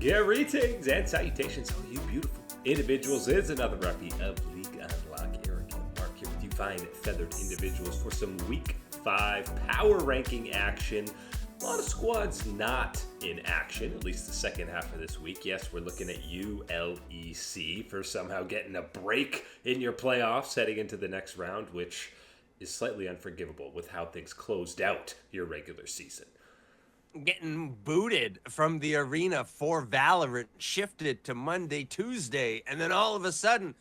Greetings and salutations, all you beautiful individuals. It's another repeat of League Unlock. Eric and Mark here with you fine feathered individuals for some Week 5 power ranking action. A lot of squads not in action, at least the second half of this week. Yes, we're looking at ULEC for somehow getting a break in your playoffs heading into the next round, which is slightly unforgivable with how things closed out your regular season. Getting booted from the arena for Valorant, shifted to Monday, Tuesday, and then all of a sudden,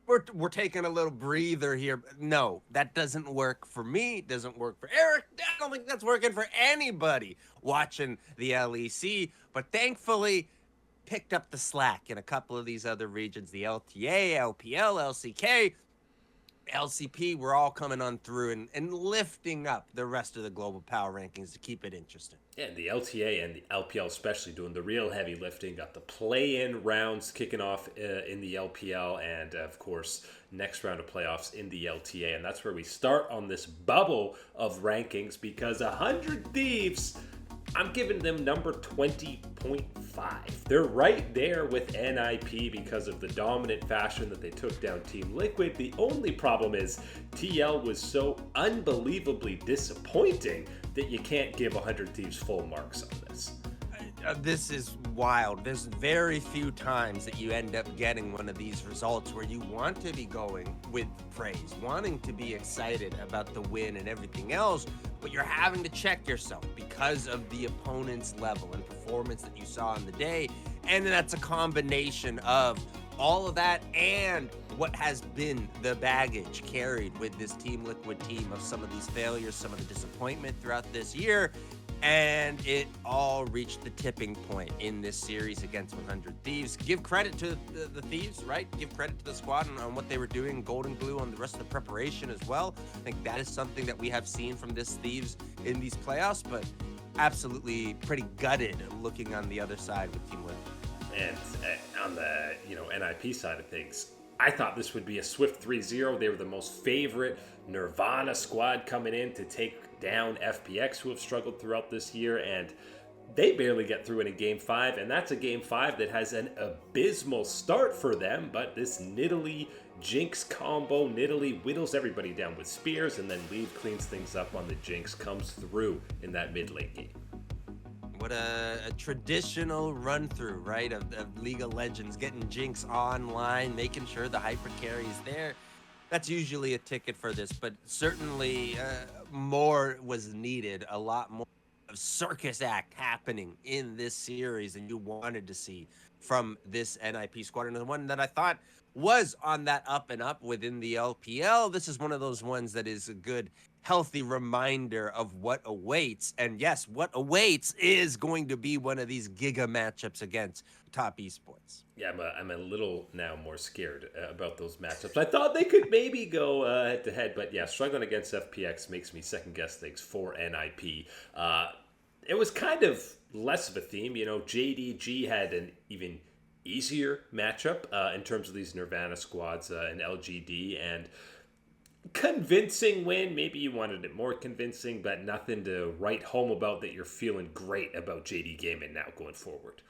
we're taking a little breather here. No, that doesn't work for me. It doesn't work for Eric. I don't think that's working for anybody watching the LEC. But thankfully, picked up the slack in a couple of these other regions, the LTA, LPL, LCK. LCP, we're all coming on through and lifting up the rest of the global power rankings to keep it interesting. Yeah, the LTA and the LPL especially doing the real heavy lifting. Got the play-in rounds kicking off in the LPL and, of course, next round of playoffs in the LTA. And that's where we start on this bubble of rankings because 100 Thieves, I'm giving them number 20.5. They're right there with NIP because of the dominant fashion that they took down Team Liquid. The only problem is TL was so unbelievably disappointing that you can't give 100 Thieves full marks on this. This is wild. There's very few times that you end up getting one of these results where you want to be going with praise, wanting to be excited about the win and everything else, but you're having to check yourself because of the opponent's level and performance that you saw on the day. And that's a combination of all of that and what has been the baggage carried with this Team Liquid team of some of these failures, some of the disappointment throughout this year. And it all reached the tipping point in this series against 100 Thieves. Give credit to the Thieves, right? Give credit to the squad on what they were doing, golden glue on the rest of the preparation as well. I think that is something that we have seen from this Thieves in these playoffs, but absolutely pretty gutted looking on the other side with Team Liquid. And on the NIP side of things, I thought this would be a swift 3-0. They were the most favorite Nirvana squad coming in to take down FPX, who have struggled throughout this year, and they barely get through in a Game 5, and that's a Game 5 that has an abysmal start for them, but this Nidalee Jinx combo, Nidalee whittles everybody down with spears, and then Leave cleans things up on the Jinx, comes through in that mid-lane game. What a traditional run-through, right, of League of Legends, getting Jinx online, making sure the hyper carry is there. That's usually a ticket for this, but certainly more was needed, a lot more of circus act happening in this series than you wanted to see from this NIP squad. And the one that I thought was on that up and up within the LPL, this is one of those ones that is a good, healthy reminder of what awaits. And yes, what awaits is going to be one of these giga matchups against top eSports. Yeah, I'm a little now more scared about those matchups. I thought they could maybe go head-to-head, but yeah, struggling against FPX makes me second-guess things for NIP. It was kind of less of a theme. Gen.G had an even easier matchup in terms of these Nirvana squads in LGD, and convincing win. Maybe you wanted it more convincing, but nothing to write home about that you're feeling great about JD Gaming now going forward.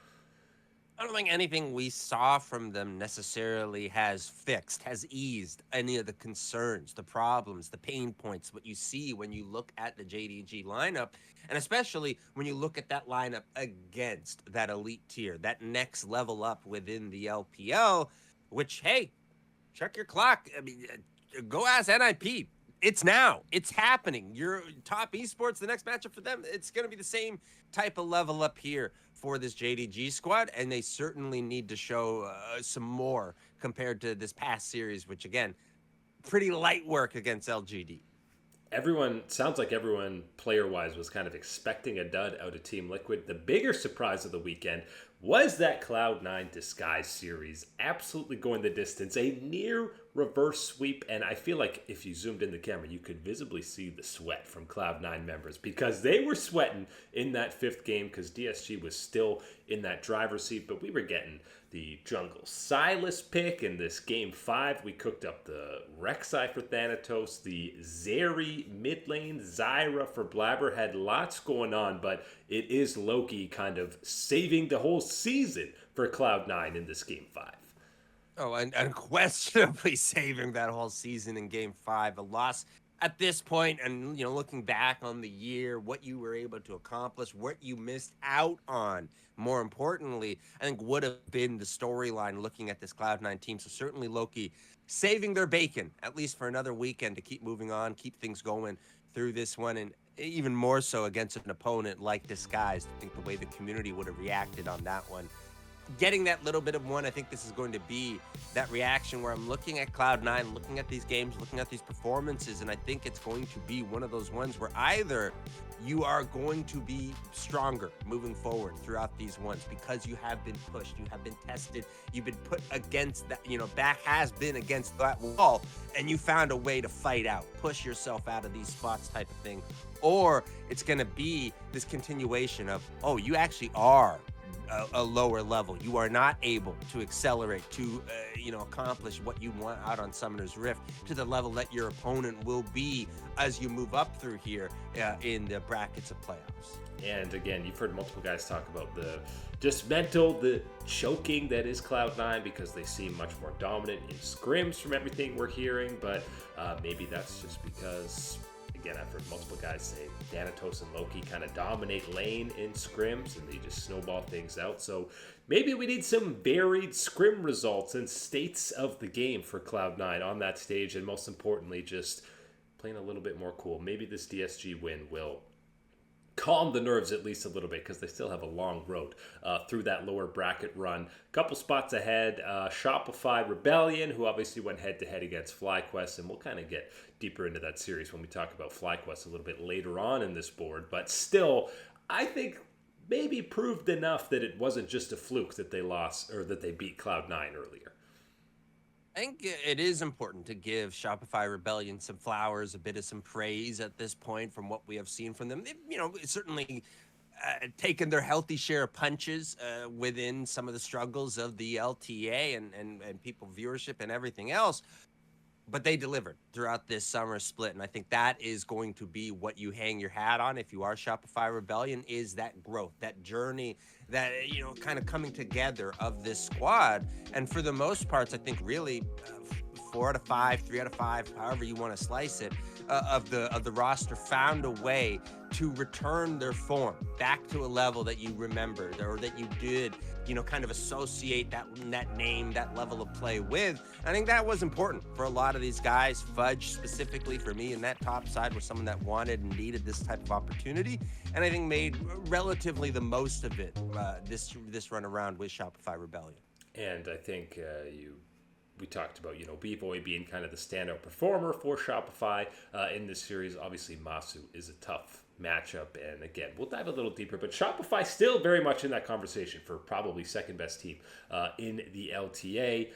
I don't think anything we saw from them necessarily has eased any of the concerns, the problems, the pain points, what you see when you look at the Gen.G lineup, and especially when you look at that lineup against that elite tier, that next level up within the LPL, which, hey, check your clock. I mean, go ask NIP. It's now. It's happening. Your top esports, the next matchup for them, it's going to be the same type of level up here for this Gen.G squad, and they certainly need to show some more compared to this past series, which, again, pretty light work against LGD. Sounds like everyone player-wise was kind of expecting a dud out of Team Liquid. The bigger surprise of the weekend was that Cloud9 Disguise series absolutely going the distance. A near reverse sweep, and I feel like if you zoomed in the camera, you could visibly see the sweat from Cloud9 members because they were sweating in that fifth game because DSG was still in that driver's seat, but we were getting the jungle Silas pick in this game 5. We cooked up the Rek'Sai for Thanatos, the Zeri mid lane, Zyra for Blabber. Had lots going on, but it is Loki kind of saving the whole season for Cloud9 in this game 5. Oh, and unquestionably saving that whole season in game 5. A loss at this point, and looking back on the year, what you were able to accomplish, what you missed out on, more importantly, I think would have been the storyline looking at this Cloud9 team. So certainly Loki saving their bacon, at least for another weekend, to keep moving on, keep things going through this one, and even more so against an opponent like Disguised. I think the way the community would have reacted on that one, getting that little bit of one, I think this is going to be that reaction where I'm looking at Cloud9, looking at these games, looking at these performances, and I think it's going to be one of those ones where either you are going to be stronger moving forward throughout these ones because you have been pushed, you have been tested, you've been put against that, back has been against that wall, and you found a way to fight out, push yourself out of these spots type of thing. Or it's going to be this continuation of, oh, you actually are a lower level. You are not able to accelerate, to accomplish what you want out on Summoner's Rift to the level that your opponent will be as you move up through here in the brackets of playoffs. And again, you've heard multiple guys talk about the dismantle, the choking that is Cloud9 because they seem much more dominant in scrims from everything we're hearing, but maybe that's just because, again, I've heard multiple guys say Thanatos and Loki kind of dominate lane in scrims and they just snowball things out. So maybe we need some varied scrim results and states of the game for Cloud9 on that stage, and most importantly, just playing a little bit more cool. Maybe this DSG win will calm the nerves at least a little bit because they still have a long road through that lower bracket run. Couple spots ahead, Shopify Rebellion, who obviously went head-to-head against FlyQuest, and we'll kind of get deeper into that series when we talk about FlyQuest a little bit later on in this board. But still, I think maybe proved enough that it wasn't just a fluke that they lost or that they beat Cloud9 earlier. I think it is important to give Shopify Rebellion some flowers, a bit of some praise at this point from what we have seen from them. They've, certainly taken their healthy share of punches within some of the struggles of the LTA and people viewership and everything else. But they delivered throughout this summer split, and I think that is going to be what you hang your hat on if you are Shopify Rebellion, is that growth, that journey, that kind of coming together of this squad. And for the most part, I think really 4 out of 5, 3 out of 5, however you want to slice it, of the roster found a way to return their form back to a level that you remembered or that you did, kind of associate that name, that level of play with. I think that was important for a lot of these guys. Fudge specifically for me in that top side was someone that wanted and needed this type of opportunity, and I think made relatively the most of it this run around with Shopify Rebellion. And I think we talked about, B-Boy being kind of the standout performer for Shopify in this series. Obviously, Masu is a tough matchup, and again, we'll dive a little deeper, but Shopify still very much in that conversation for probably second best team in the LTA.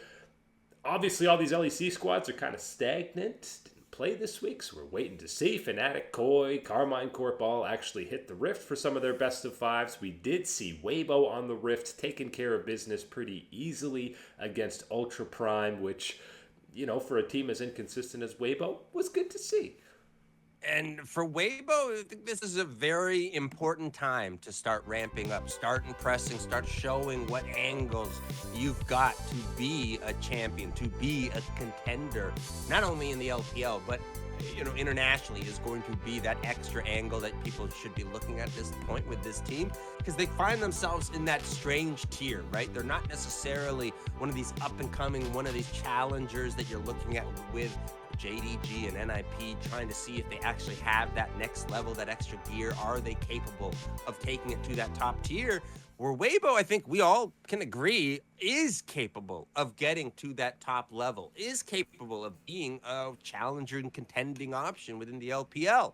Obviously, all these LEC squads are kind of stagnant. Didn't play this week, so we're waiting to see Fnatic, Koi, Carmine Corp all actually hit the Rift for some of their best of fives. We did see Weibo on the Rift taking care of business pretty easily against Ultra Prime, which, for a team as inconsistent as Weibo, was good to see. And for Weibo, I think this is a very important time to start ramping up, start impressing, start showing what angles you've got to be a champion, to be a contender, not only in the LPL, but internationally is going to be that extra angle that people should be looking at this point with this team, because they find themselves in that strange tier, right? They're not necessarily one of these up and coming, one of these challengers that you're looking at with JDG and NIP, trying to see if they actually have that next level, that extra gear. Are they capable of taking it to that top tier? Where Weibo, I think we all can agree, is capable of getting to that top level, is capable of being a challenger and contending option within the LPL.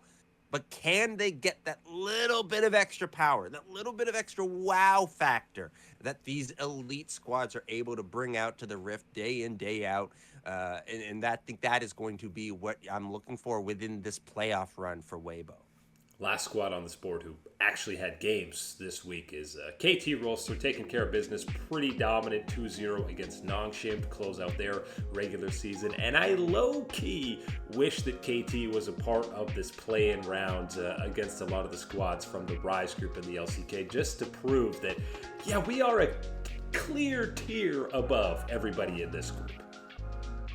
but can they get that little bit of extra power, that little bit of extra wow factor that these elite squads are able to bring out to the Rift day in, day out? And that, I think that is going to be what I'm looking for within this playoff run for Weibo. Last squad on this board who actually had games this week is KT Rollster, taking care of business. Pretty dominant 2-0 against Nongshim to close out their regular season. And I low-key wish that KT was a part of this play-in round against a lot of the squads from the Rise group and the LCK, just to prove that, yeah, we are a clear tier above everybody in this group.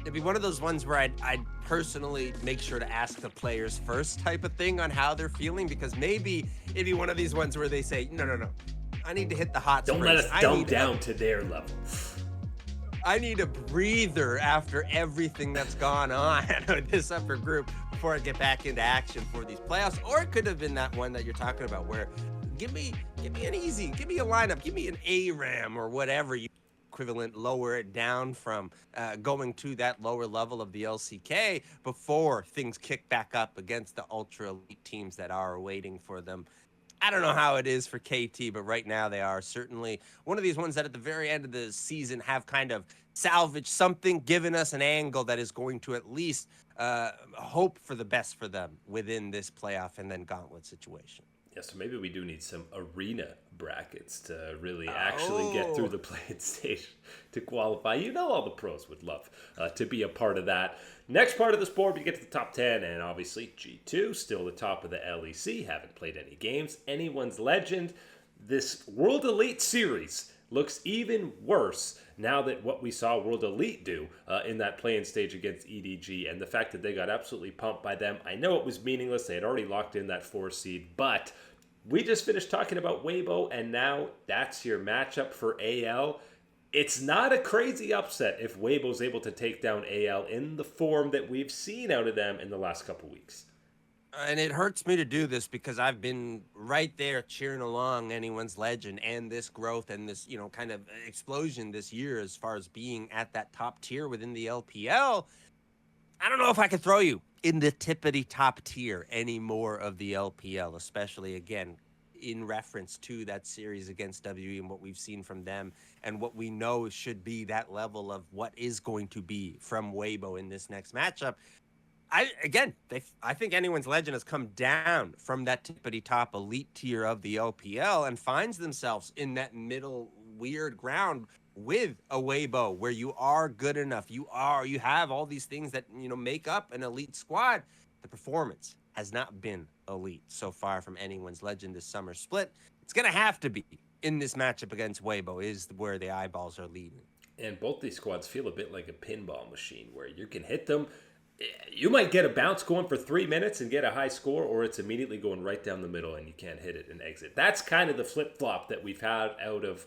It'd be one of those ones where I'd personally make sure to ask the players first type of thing on how they're feeling, because maybe it'd be one of these ones where they say, no, I need to hit the hot Don't springs. let us dumb down to their level. I need a breather after everything that's gone on with this upper group before I get back into action for these playoffs. Or it could have been that one that you're talking about where give me an easy, give me a lineup, give me an ARAM or whatever you equivalent, lower it down from going to that lower level of the LCK before things kick back up against the ultra elite teams that are waiting for them. I don't know how it is for KT, but right now they are certainly one of these ones that at the very end of the season have kind of salvaged something, given us an angle that is going to at least hope for the best for them within this playoff and then gauntlet situation. Yeah, so maybe we do need some arena brackets to really actually get through the play-in stage to qualify. You know, all the pros would love to be a part of that. Next part of this board, we get to the top 10, and obviously G2, still the top of the LEC, haven't played any games. Anyone's Legend. This World Elite series looks even worse now that what we saw World Elite do in that play-in stage against EDG, and the fact that they got absolutely pumped by them. I know it was meaningless. They had already locked in that 4 seed, but we just finished talking about Weibo, and now that's your matchup for AL. It's not a crazy upset if Weibo's able to take down AL in the form that we've seen out of them in the last couple weeks. And it hurts me to do this because I've been right there cheering along Anyone's Legend and this growth and this, kind of explosion this year as far as being at that top tier within the LPL. I don't know if I could throw you in the tippity top tier anymore of the LPL, especially, again, in reference to that series against WE and what we've seen from them and what we know should be that level of what is going to be from Weibo in this next matchup. I think Anyone's Legend has come down from that tippity top elite tier of the LPL and finds themselves in that middle weird ground with a Weibo where you are good enough. You have all these things that, make up an elite squad. The performance has not been elite so far from Anyone's Legend this summer split. It's going to have to be in this matchup against Weibo is where the eyeballs are leading. And both these squads feel a bit like a pinball machine where you can hit them. You might get a bounce going for 3 minutes and get a high score, or it's immediately going right down the middle and you can't hit it and exit. That's kind of the flip-flop that we've had out of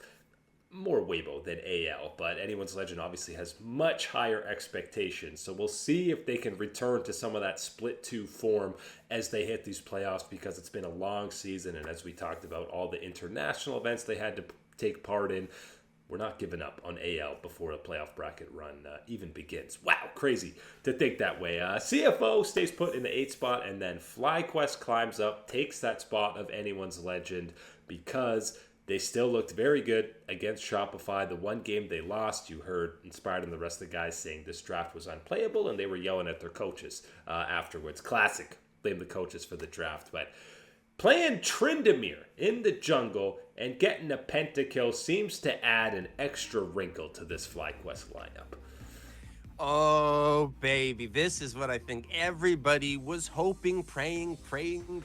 more Weibo than AL, but Anyone's Legend obviously has much higher expectations. So we'll see if they can return to some of that split 2 form as they hit these playoffs, because it's been a long season, and as we talked about, all the international events they had to take part in. We're not giving up on AL before the playoff bracket run even begins. Wow, crazy to think that way. CFO stays put in the 8th spot, and then FlyQuest climbs up, takes that spot of Anyone's Legend because they still looked very good against Shopify. The one game they lost, you heard Inspired and the rest of the guys saying this draft was unplayable, and they were yelling at their coaches afterwards. Classic. Blame the coaches for the draft, but playing Tryndamere in the jungle and getting a pentakill seems to add an extra wrinkle to this FlyQuest lineup. Oh, baby. This is what I think everybody was hoping, praying,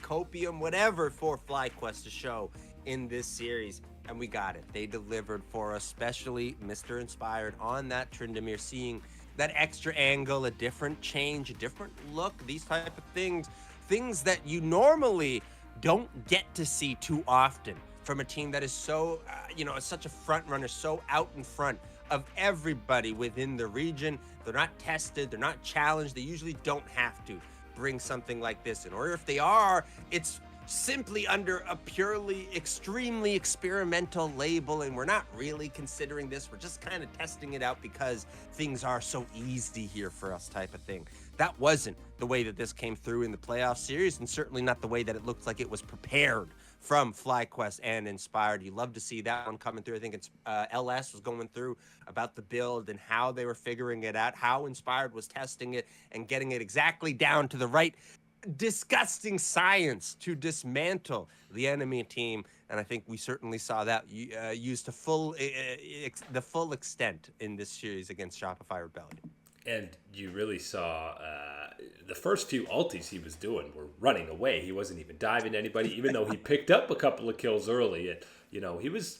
copium, whatever, for FlyQuest to show in this series. And we got it. They delivered for us, especially Mr. Inspired on that Tryndamere, seeing that extra angle, a different change, a different look, these type of things that you normally don't get to see too often from a team that is so, is such a front runner, so out in front of everybody within the region. They're not tested, they're not challenged. They usually don't have to bring something like this in, or if they are, it's simply under a purely extremely experimental label, and we're not really considering this. We're just kind of testing it out because things are so easy here for us type of thing. That wasn't the way that this came through in the playoff series, and certainly not the way that it looked like it was prepared from FlyQuest and Inspired. You love to see that one coming through. I think it's LS was going through about the build and how they were figuring it out, how Inspired was testing it and getting it exactly down to the right disgusting science to dismantle the enemy team. And I think we certainly saw that used to the full extent in this series against Shopify Rebellion. And you really saw the first few ultis he was doing were running away. He wasn't even diving anybody, even though he picked up a couple of kills early. And, he was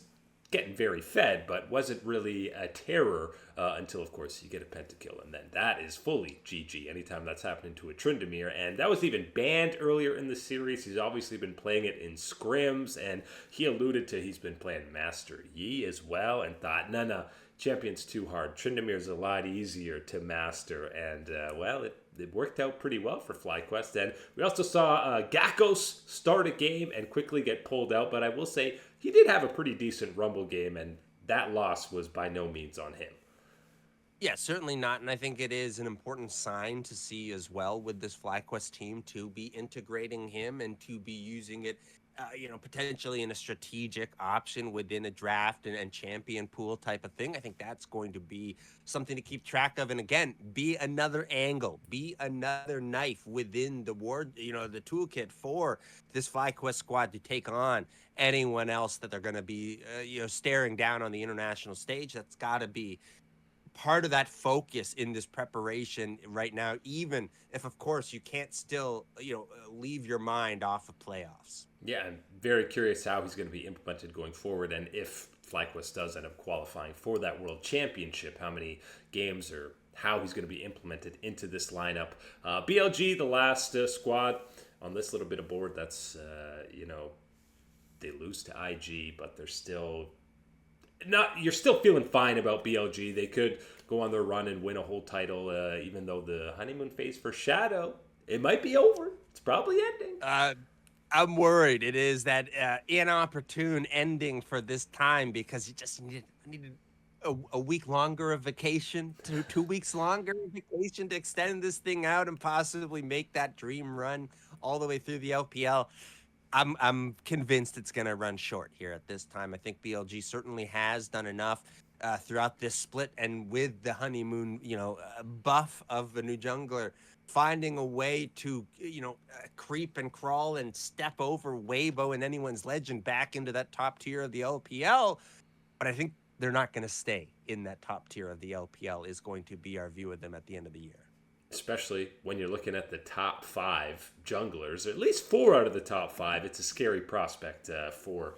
getting very fed, but wasn't really a terror until, of course, you get a pentakill. And then that is fully GG anytime that's happening to a Tryndamere. And that was even banned earlier in the series. He's obviously been playing it in scrims, and he alluded to he's been playing Master Yi as well and thought, no, Champion's too hard. Tryndamere's a lot easier to master, and it worked out pretty well for FlyQuest. And we also saw Gakos start a game and quickly get pulled out, but I will say he did have a pretty decent Rumble game, and that loss was by no means on him. Yeah, certainly not, and I think it is an important sign to see as well with this FlyQuest team to be integrating him and to be using it potentially in a strategic option within a draft and champion pool type of thing. I think that's going to be something to keep track of. And again, be another angle, be another knife within the the toolkit for this FlyQuest squad to take on anyone else that they're going to be, staring down on the international stage. That's got to be part of that focus in this preparation right now, even if, of course, you can't still, leave your mind off of playoffs. Yeah, I'm very curious how he's going to be implemented going forward, and if FlyQuest does end up qualifying for that World Championship, how many games or how he's going to be implemented into this lineup. BLG, the last squad on this little bit of board, that's, they lose to IG, but they're still you're still feeling fine about BLG. They could go on their run and win a whole title, even though the honeymoon phase for Shadow, it might be over. It's probably ending. I'm worried it is that inopportune ending for this time, because you just needed a week longer of vacation, 2 weeks longer of vacation to extend this thing out and possibly make that dream run all the way through the LPL. I'm convinced it's going to run short here at this time. I think BLG certainly has done enough throughout this split, and with the honeymoon, buff of the new jungler, finding a way to, creep and crawl and step over Weibo and anyone's legend back into that top tier of the LPL. But I think they're not going to stay in that top tier of the LPL is going to be our view of them at the end of the year. Especially when you're looking at the top 5 junglers, or at least 4 out of the top 5. It's a scary prospect for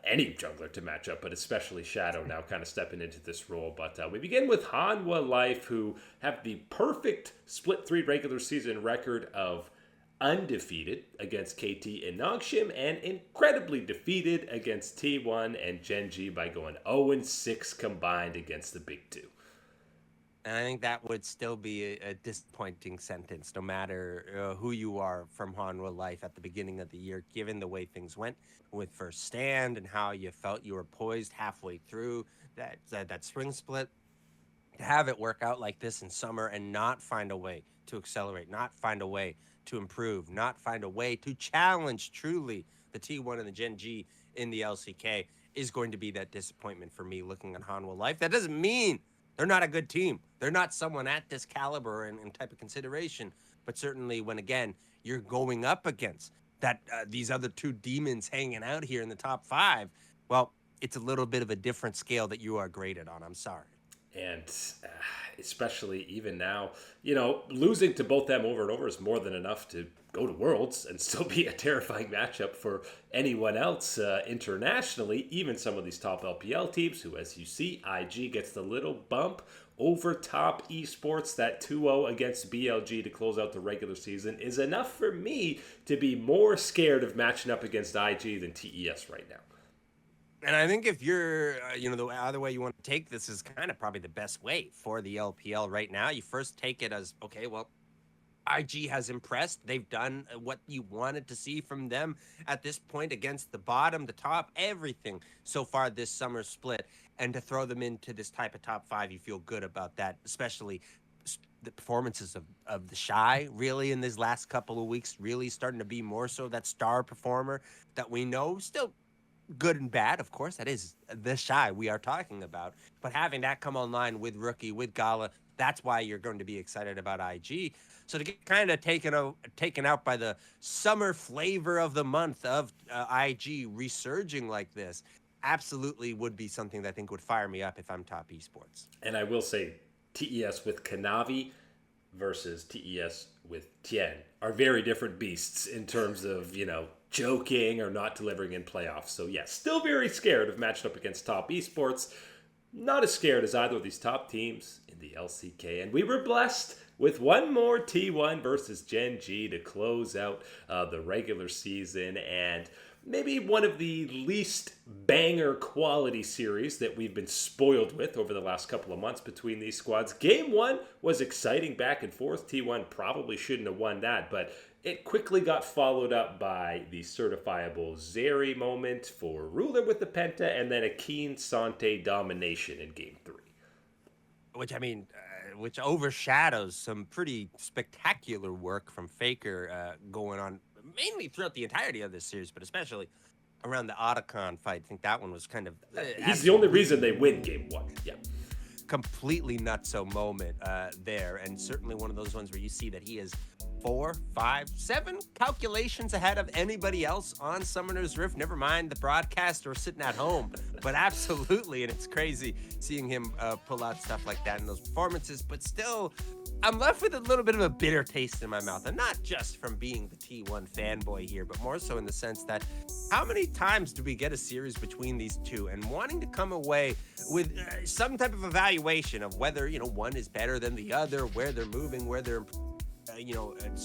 any jungler to match up, but especially Shadow now kind of stepping into this role. But we begin with Hanwha Life, who have the perfect split 3 regular season record of undefeated against KT and Nongshim, and incredibly defeated against T1 and Gen.G by going 0-6 combined against the big 2. And I think that would still be a disappointing sentence, no matter who you are from Hanwha Life at the beginning of the year, given the way things went with First Stand and how you felt you were poised halfway through that spring split. To have it work out like this in summer and not find a way to accelerate, not find a way to improve, not find a way to challenge truly the T1 and the Gen.G in the LCK is going to be that disappointment for me looking at Hanwha Life. That doesn't mean they're not a good team. They're not someone at this caliber and type of consideration. But certainly when, again, you're going up against that these other 2 demons hanging out here in the top 5, well, it's a little bit of a different scale that you are graded on. I'm sorry. And especially even now, losing to both them over and over is more than enough to go to Worlds and still be a terrifying matchup for anyone else internationally, even some of these top LPL teams who, as you see, IG gets the little bump over top eSports. That 2-0 against BLG to close out the regular season is enough for me to be more scared of matching up against IG than TES right now. And I think if you're, the other way you want to take this is kind of probably the best way for the LPL right now. You first take it as, okay, well, IG has impressed. They've done what you wanted to see from them at this point against the bottom, the top, everything so far this summer split. And to throw them into this type of top five, you feel good about that, especially the performances of the Shy really in these last couple of weeks, really starting to be more so that star performer that we know. Still good and bad, of course. That is the Shy we are talking about. But having that come online with Rookie, with Gala, that's why you're going to be excited about IG. So to get kind of taken out by the summer flavor of the month of IG resurging like this, absolutely would be something that I think would fire me up if I'm top esports. And I will say, TES with Kanavi versus TES with Tien are very different beasts in terms of, joking or not delivering in playoffs. So, yeah, still very scared of matching up against top esports. Not as scared as either of these top teams in the LCK. And we were blessed with one more T1 versus Gen.G to close out the regular season, and maybe one of the least banger quality series that we've been spoiled with over the last couple of months between these squads. Game 1 was exciting back and forth. T1 probably shouldn't have won that, but it quickly got followed up by the certifiable Zeri moment for Ruler with the Penta, and then a Keen Sante domination in Game 3. Which overshadows some pretty spectacular work from Faker going on mainly throughout the entirety of this series, but especially around the Otacon fight. I think that one was kind of... he's the only reason they win Game 1. Yeah. Completely nutso moment there, and certainly one of those ones where you see that he is 4, 5, 7 calculations ahead of anybody else on Summoner's Rift. Never mind the broadcaster sitting at home, but absolutely, and it's crazy seeing him pull out stuff like that in those performances. But still, I'm left with a little bit of a bitter taste in my mouth, and not just from being the T1 fanboy here, but more so in the sense that how many times do we get a series between these two, and wanting to come away with some type of evaluation of whether, one is better than the other, where they're moving, where they're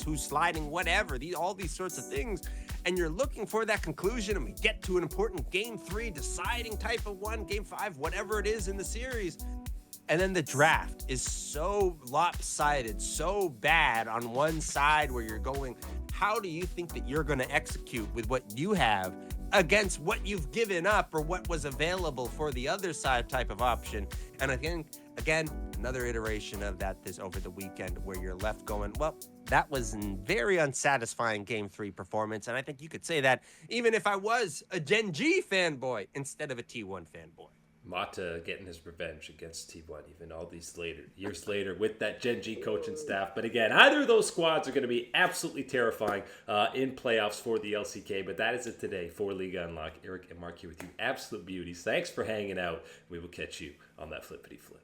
who's sliding, whatever, all these sorts of things, and you're looking for that conclusion, and we get to an important Game 3 deciding type of one, Game 5, whatever it is in the series, and then the draft is so lopsided, so bad on one side where you're going, how do you think that you're going to execute with what you have against what you've given up or what was available for the other side type of option? And again, another iteration of that this over the weekend where you're left going, well, that was a very unsatisfying Game 3 performance. And I think you could say that even if I was a Gen.G fanboy instead of a T1 fanboy. Mata getting his revenge against T1 even all these years later with that Gen.G coaching staff. But again, either of those squads are going to be absolutely terrifying in playoffs for the LCK. But that is it today for Liga Unlock. Eric and Mark here with you. Absolute beauties. Thanks for hanging out. We will catch you on that flippity flip.